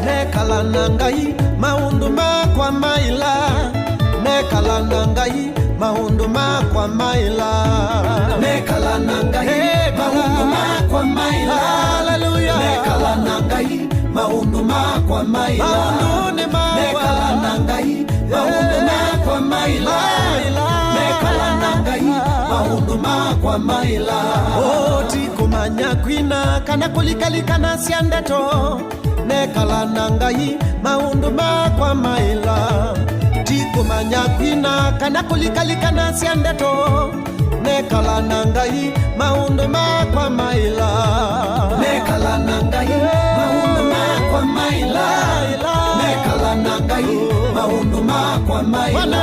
nekala nangai maundu makwa maila, nekala nangai maundu makwa maila, nekala nangai maundu makwa maila, haleluya, nekala nangai maundu makwa maila, nekala nangai maundu makwa maila, nekala nangai maundu makwa maila. O tikumanya kwina kana kulikalikana siandeto, nekala nangai maundu makwa maila. Tikumanya kwina kana kulikalikana siandeto, nekala nangai maundu makwa maila, nekala nangai maundu makwa maila, nekala nangai maundu makwa maila.